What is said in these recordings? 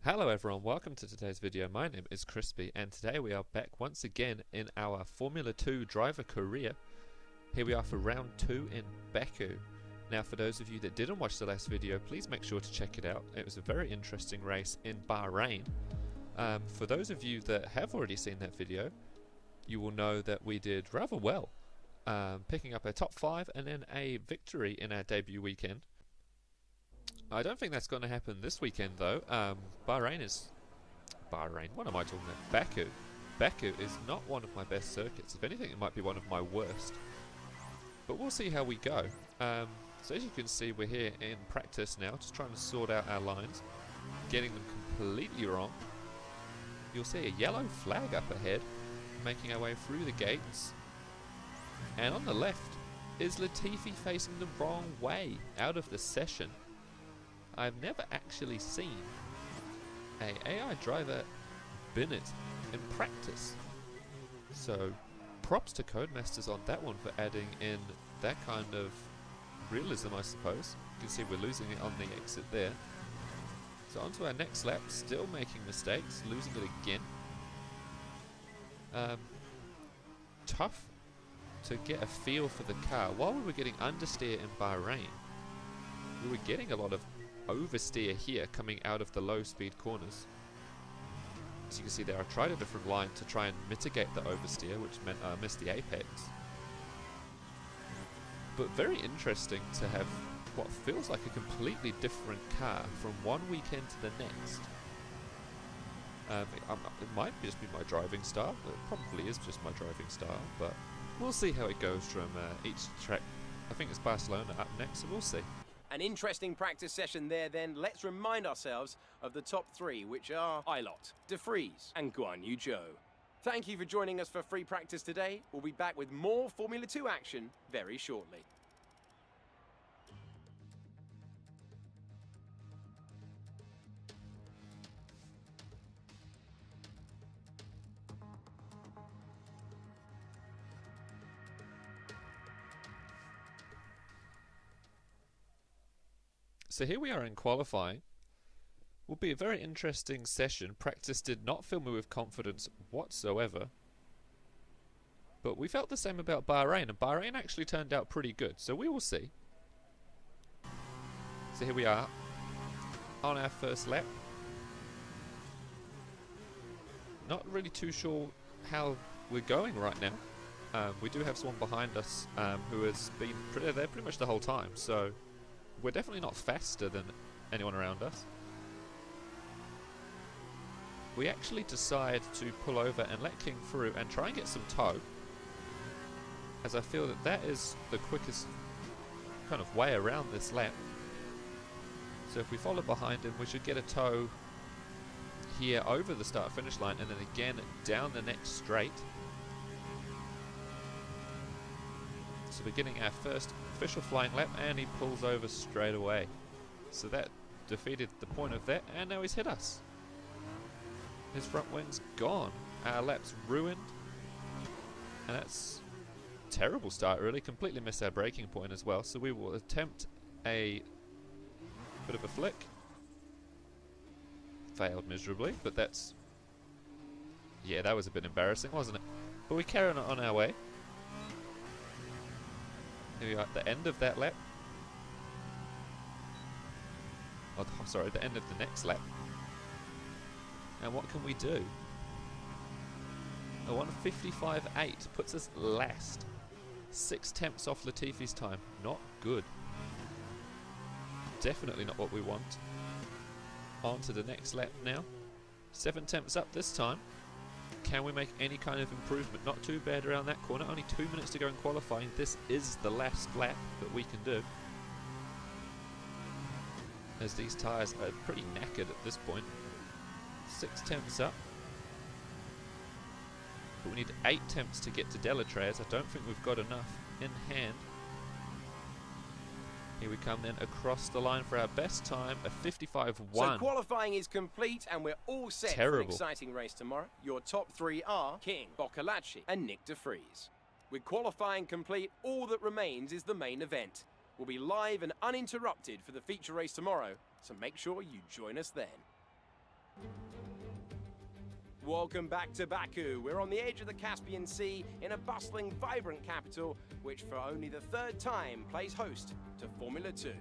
Hello everyone, welcome to today's video. My name is Crispy and today we are back once again in our Formula 2 driver career. Here we are for round 2 in Baku. Now for those of you that didn't watch the last video, please make sure to check it out. It was a very interesting race in Bahrain. For those of you that have already seen that video, you will know that we did rather well, picking up a top 5 and then a victory in our debut weekend. I don't think that's going to happen this weekend though. Bahrain, what am I talking about? Baku is not one of my best circuits. If anything, it might be one of my worst. But we'll see how we go. So as you can see, we're here in practice now, just trying to sort out our lines, getting them completely wrong. You'll see a yellow flag up ahead, making our way through the gates. And on the left is Latifi facing the wrong way out of the session. I've never actually seen a AI driver bin it in practice. So props to Codemasters on that one for adding in that kind of realism, I suppose. You can see we're losing it on the exit there. So onto our next lap, still making mistakes, losing it again. Tough to get a feel for the car. While we were getting understeer in Bahrain, we were getting a lot of oversteer here coming out of the low speed corners. As you can see there, I tried a different line to try and mitigate the oversteer, which meant I missed the apex. But very interesting to have what feels like a completely different car from one weekend to the next. It might just be my driving style. It probably is just my driving style, but we'll see how it goes from each track. I think it's Barcelona up next, so we'll see. An interesting practice session there then. Let's remind ourselves of the top 3, which are Ilott, De Vries and Guan Yu Zhou. Thank you for joining us for free practice today. We'll be back with more Formula 2 action very shortly. So here we are in qualifying. Will be a very interesting session. Practice did not fill me with confidence whatsoever. But we felt the same about Bahrain, and Bahrain actually turned out pretty good, so we will see. So here we are on our first lap. Not really too sure how we're going right now. We do have someone behind us who has been there pretty much the whole time, so we're definitely not faster than anyone around us. We actually decide to pull over and let King through and try and get some tow, as I feel that that is the quickest kind of way around this lap. So if we follow behind him, we should get a tow here over the start finish line and then again down the next straight. So we're getting our first official flying lap and he pulls over straight away. So that defeated the point of that, and now he's hit us. His front wing's gone. Our lap's ruined. And that's a terrible start really. Completely missed our braking point as well. So we will attempt a bit of a flick. Failed miserably, but that's... yeah, that was a bit embarrassing, wasn't it? But we carry on our way. Here we are at the end of that lap. Oh, sorry, the end of the next lap. And what can we do? A 1:55.8 puts us last. 6 tenths off Latifi's time. Not good. Definitely not what we want. On to the next lap now. 7 tenths up this time. Can we make any kind of improvement? Not too bad around that corner. Only 2 minutes to go in qualifying. This is the last lap that we can do, as these tyres are pretty knackered at this point. 6 tenths up. But we need 8 tenths to get to Delatrez. I don't think we've got enough in hand. Here we come then across the line for our best time, a 55.1. So qualifying is complete and we're all set for an exciting race tomorrow. Your top 3 are King, Boccalacci and Nick De Vries. With qualifying complete, all that remains is the main event. We'll be live and uninterrupted for the feature race tomorrow, so make sure you join us then. Welcome back to Baku. We're on the edge of the Caspian Sea in a bustling, vibrant capital, which for only the third time plays host to Formula 2.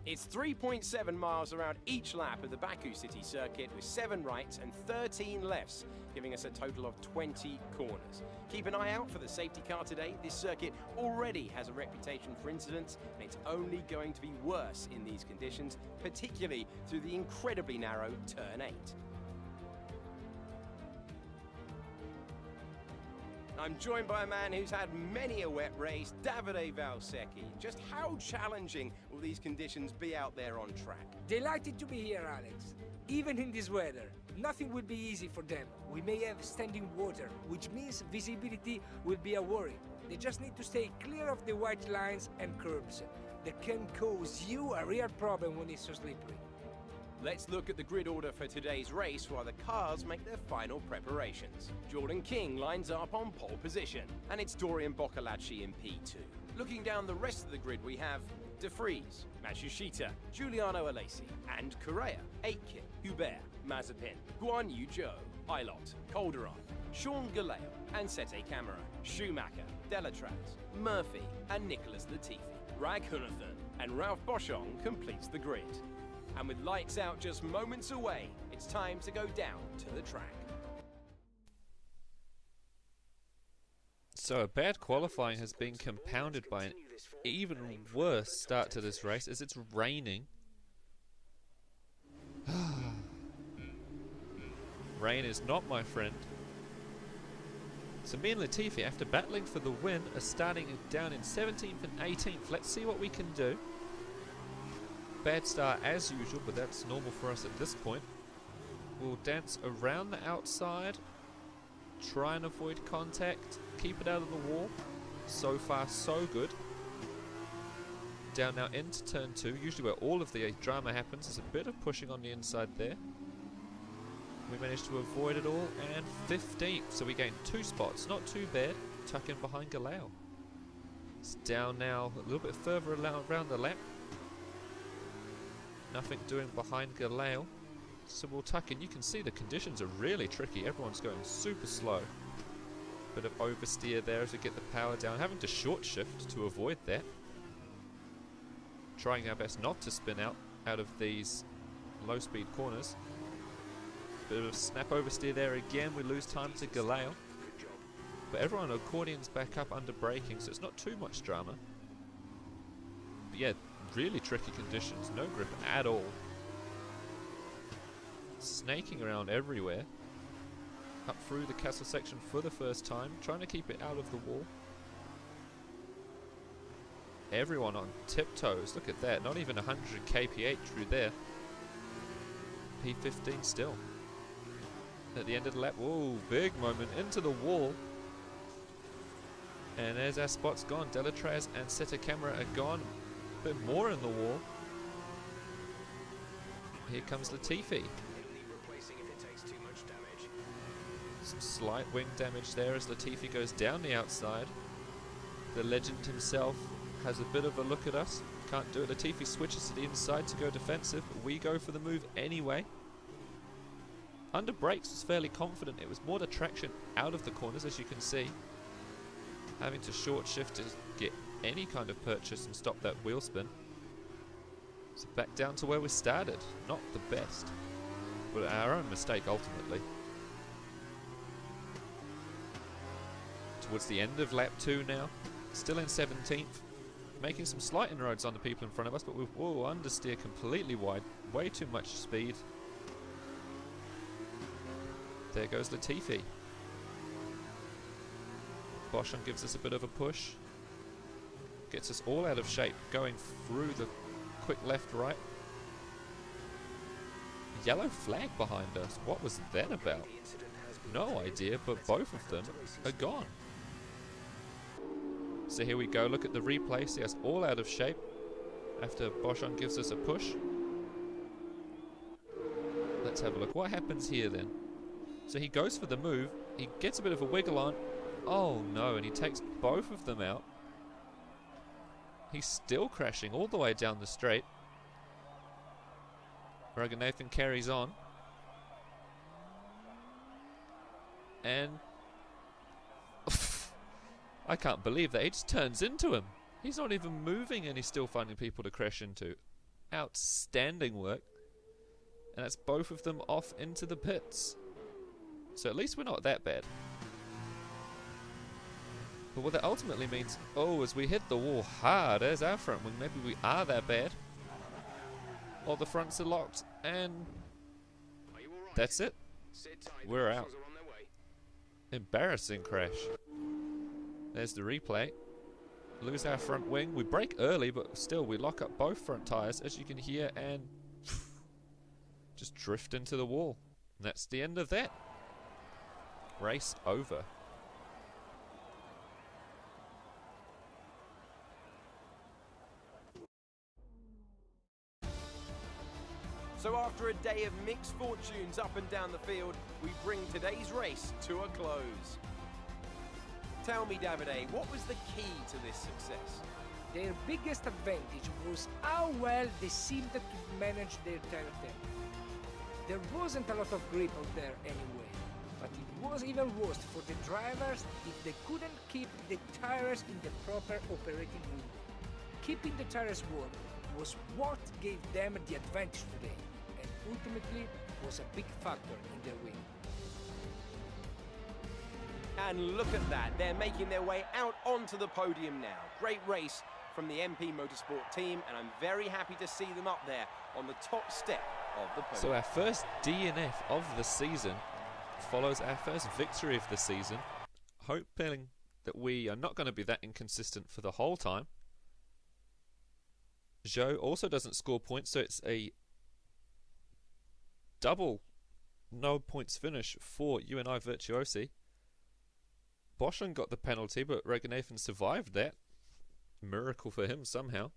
It's 3.7 miles around each lap of the Baku city circuit with 7 rights and 13 lefts, giving us a total of 20 corners. Keep an eye out for the safety car today. This circuit already has a reputation for incidents, and it's only going to be worse in these conditions, particularly through the incredibly narrow Turn 8. I'm joined by a man who's had many a wet race, Davide Valsecchi. Just how challenging will these conditions be out there on track? Delighted to be here, Alex. Even in this weather, nothing will be easy for them. We may have standing water, which means visibility will be a worry. They just need to stay clear of the white lines and curbs. That can cause you a real problem when it's so slippery. Let's look at the grid order for today's race while the cars make their final preparations. Jordan King lines up on pole position, and it's Dorian Boccolacci in P2. Looking down the rest of the grid, we have De Vries, Matsushita, Giuliano Alesi, and Correa, Aitken, Hubert, Mazepin, Guan Yu Zhou, Ilott, Calderon, Sean Galeo, and Sete Camara, Schumacher, Delatraz, Murphy, and Nicholas Latifi. Raghunathan and Ralph Boschung completes the grid. And with lights out just moments away, it's time to go down to the track. So a bad qualifying has been compounded by an even worse start to this race as it's raining. Rain is not my friend. So me and Latifi, after battling for the win, are starting down in 17th and 18th. Let's see what we can do. Bad start as usual, but that's normal for us at this point. We'll dance around the outside, try and avoid contact, keep it out of the wall. So far, so good. Down now into turn 2, usually where all of the drama happens. There's a bit of pushing on the inside there. We managed to avoid it all, and 15th, so we gained 2 spots. Not too bad. Tuck in behind Galeo. It's down now a little bit further around the lap. Nothing doing behind Galeo. So we'll tuck in. You can see the conditions are really tricky. Everyone's going super slow. Bit of oversteer there as we get the power down. Having to short shift to avoid that. Trying our best not to spin out of these low speed corners. Bit of a snap oversteer there again. We lose time to Galeo. But everyone accordions back up under braking, so it's not too much drama. But yeah, really tricky conditions, no grip at all. Snaking around everywhere. Up through the castle section for the first time, trying to keep it out of the wall. Everyone on tiptoes, look at that, not even 100 kph through there. P15 still. At the end of the lap, whoa, big moment, into the wall. And as our spot's gone, Delatraz and Sete Camara are gone. A bit more in the wall. Here comes Latifi. Some slight wing damage there as Latifi goes down the outside. The legend himself has a bit of a look at us. Can't do it. Latifi switches to the inside to go defensive. We go for the move anyway. Under brakes was fairly confident. It was more the traction out of the corners, as you can see. Having to short shift to get any kind of purchase and stop that wheel spin. So back down to where we started. Not the best, but our own mistake ultimately. Towards the end of lap 2 now. Still in 17th. Making some slight inroads on the people in front of us, but we've understeer completely wide. Way too much speed. There goes Latifi. Boschung gives us a bit of a push. Gets us all out of shape going through the quick left-right. Yellow flag behind us. What was that about? No idea, but both of them are gone. So here we go. Look at the replay. See us all out of shape after Boschung gives us a push. Let's have a look. What happens here then? So he goes for the move. He gets a bit of a wiggle on. Oh no, and he takes both of them out. He's still crashing all the way down the straight. Nathan carries on. And I can't believe that. He just turns into him. He's not even moving and he's still finding people to crash into. Outstanding work. And that's both of them off into the pits. So at least we're not that bad. But what that ultimately means, as we hit the wall hard as our front wing, maybe we are that bad. Or the fronts are locked and that's it. We're out. Embarrassing crash. There's the replay. Lose our front wing. We brake early, but still we lock up both front tyres, as you can hear, and just drift into the wall. And that's the end of that. Race over. So after a day of mixed fortunes up and down the field, we bring today's race to a close. Tell me, Davide, what was the key to this success? Their biggest advantage was how well they seemed to manage their tire tempo. There wasn't a lot of grip out there anyway, but it was even worse for the drivers if they couldn't keep the tires in the proper operating window. Keeping the tires warm was what gave them the advantage today, and ultimately was a big factor in their win. And look at that, they're making their way out onto the podium now. Great race from the MP Motorsport team, and I'm very happy to see them up there on the top step of the podium. So our first DNF of the season follows our first victory of the season, hoping that we are not going to be that inconsistent for the whole time. Joe also doesn't score points, so it's a double no points finish for UNI Virtuosi. Boschan got the penalty, but Regenathan survived that. Miracle for him somehow.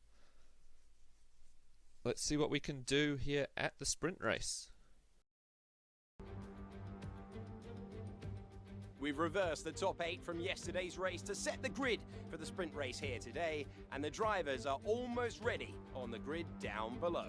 Let's see what we can do here at the sprint race. We've reversed the top 8 from yesterday's race to set the grid for the sprint race here today, and the drivers are almost ready on the grid down below.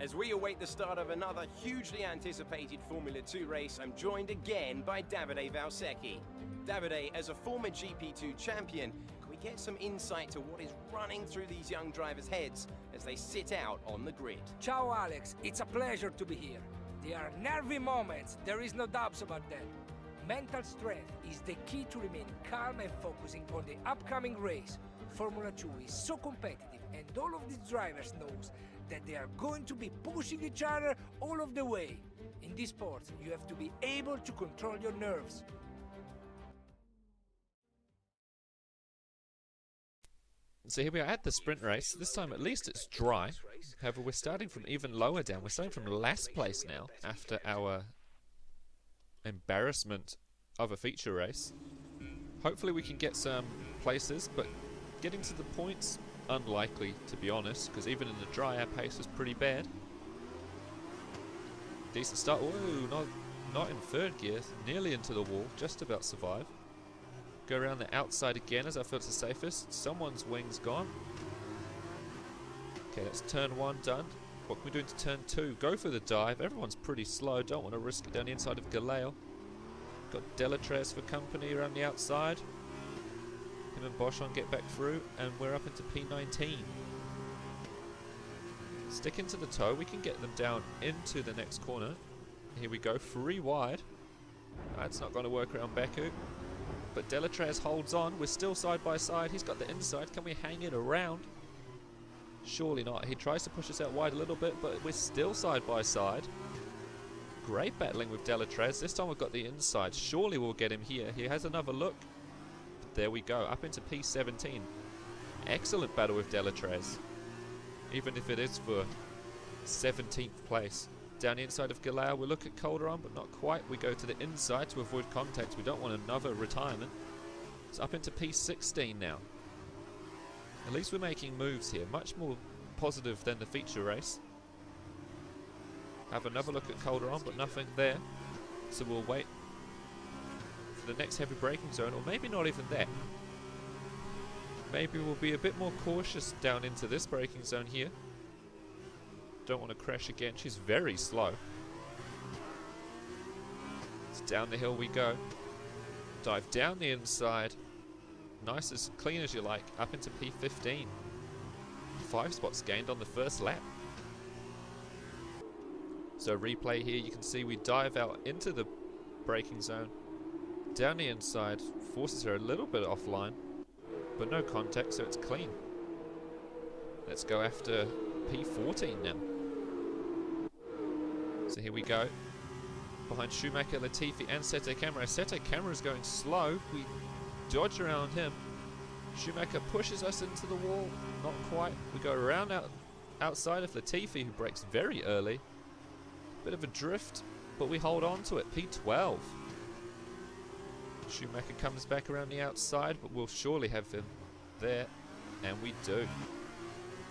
As we await the start of another hugely anticipated Formula 2 race, I'm joined again by Davide Valsecchi. Davide, as a former GP2 champion, can we get some insight to what is running through these young drivers' heads as they sit out on the grid? Ciao Alex, it's a pleasure to be here. There are nervy moments, there is no doubts about that. Mental strength is the key to remain calm and focusing on the upcoming race. Formula 2 is so competitive, and all of these drivers knows that they are going to be pushing each other all of the way. In this sport, you have to be able to control your nerves. So here we are at the sprint race. This time at least it's dry. However, we're starting from even lower down. We're starting from last place now after our embarrassment of a feature race. Hopefully we can get some places, but getting to the points, unlikely to be honest, because even in the dry our pace was pretty bad. Decent start. Whoa, not in third gear, nearly into the wall, just about survive. Go around the outside again as I feel it's the safest. Someone's wing's gone. Okay, that's turn 1 done. What can we do into turn 2? Go for the dive. Everyone's pretty slow, don't want to risk it down the inside of Galeo. Got Delatres for company around the outside. Him and Boschan get back through, and we're up into P19. Stick into the toe, we can get them down into the next corner. Here we go, 3 wide. That's not going to work around Baku. But Delatres holds on, we're still side by side. He's got the inside, can we hang it around? Surely not. He tries to push us out wide a little bit, but we're still side by side. Great battling with Delatres. This time we've got the inside. Surely we'll get him here. He has another look. There we go, up into P17. Excellent battle with Delatres, even if it is for 17th place. Down the inside of Galao, we look at Calderon, but not quite. We go to the inside to avoid contact. We don't want another retirement. It's up into P16 now. At least we're making moves here, much more positive than the feature race. Have another look at Calderon, but nothing there. So we'll wait for the next heavy braking zone, or maybe not even that. Maybe we'll be a bit more cautious down into this braking zone here. Don't want to crash again. She's very slow. So down the hill we go. Dive down the inside. Nice as clean as you like. Up into P15. 5 spots gained on the first lap. So replay here, you can see we dive out into the braking zone. Down the inside. Forces her a little bit offline. But no contact, so it's clean. Let's go after P14 now. So here we go. Behind Schumacher, Latifi and Sete Camara. Sete Camara is going slow. We dodge around him. Schumacher pushes us into the wall. Not quite. We go around outside of Latifi, who brakes very early. Bit of a drift, but we hold on to it. P12. Schumacher comes back around the outside, but we'll surely have him there. And we do.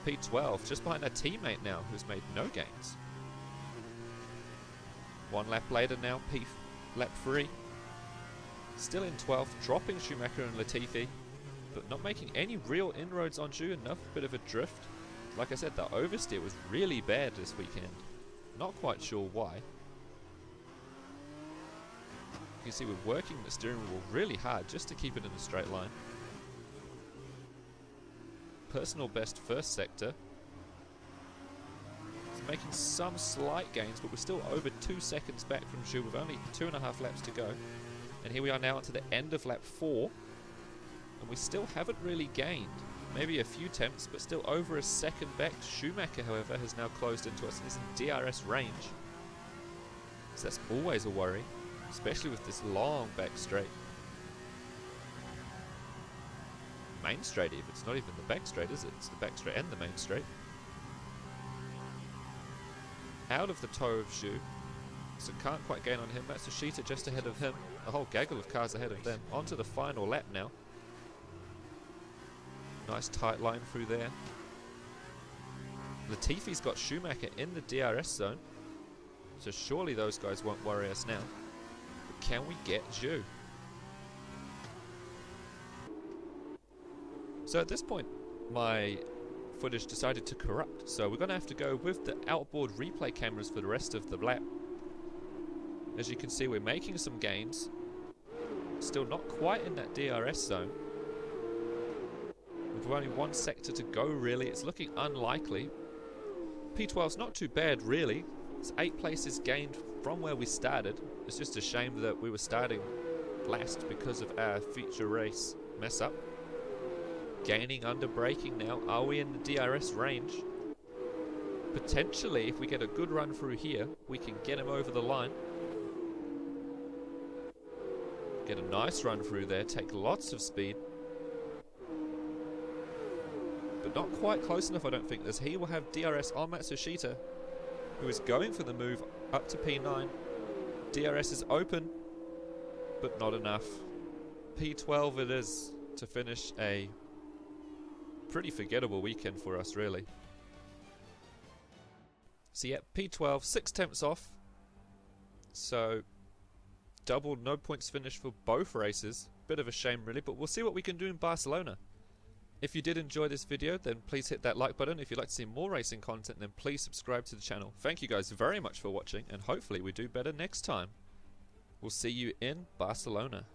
P12, just behind our teammate now, who's made no gains. 1 lap later now, lap 3. Still in 12th, dropping Schumacher and Latifi, but not making any real inroads on Zhu. Enough bit of a drift. Like I said, the oversteer was really bad this weekend. Not quite sure why. You can see we're working the steering wheel really hard just to keep it in a straight line. Personal best first sector. Making some slight gains, but we're still over 2 seconds back from Zhu with only 2.5 laps to go. And here we are now to the end of lap 4, and we still haven't really gained. Maybe a few tenths, but still over a second back. Schumacher, however, has now closed into us and is in DRS range. So that's always a worry, especially with this long back straight. Main straight even. It's not even the back straight, is it? It's the back straight and the main straight. Out of the toe of Zhu, so can't quite gain on him. Matsushita just ahead of him. A whole gaggle of cars ahead of them. Onto the final lap now. Nice tight line through there. Latifi's got Schumacher in the DRS zone, so surely those guys won't worry us now. But can we get Zhu? So at this point, my footage decided to corrupt, so we're going to have to go with the outboard replay cameras for the rest of the lap. As you can see, we're making some gains, still not quite in that DRS zone. With only 1 sector to go really, it's looking unlikely. P12's not too bad really, it's 8 places gained from where we started. It's just a shame that we were starting last because of our feature race mess up. Gaining under braking now. Are we in the DRS range? Potentially, if we get a good run through here, we can get him over the line. Get a nice run through there, take lots of speed. But not quite close enough, I don't think, as he will have DRS on Matsushita, who is going for the move up to P9. DRS is open, but not enough. P12 it is to finish a pretty forgettable weekend for us, really. So yeah, P12, 6 tenths off. So double no points finish for both races. Bit of a shame really, but we'll see what we can do in Barcelona. If you did enjoy this video, then please hit that like button. If you'd like to see more racing content, then please subscribe to the channel. Thank you guys very much for watching, and hopefully we do better next time. We'll see you in Barcelona.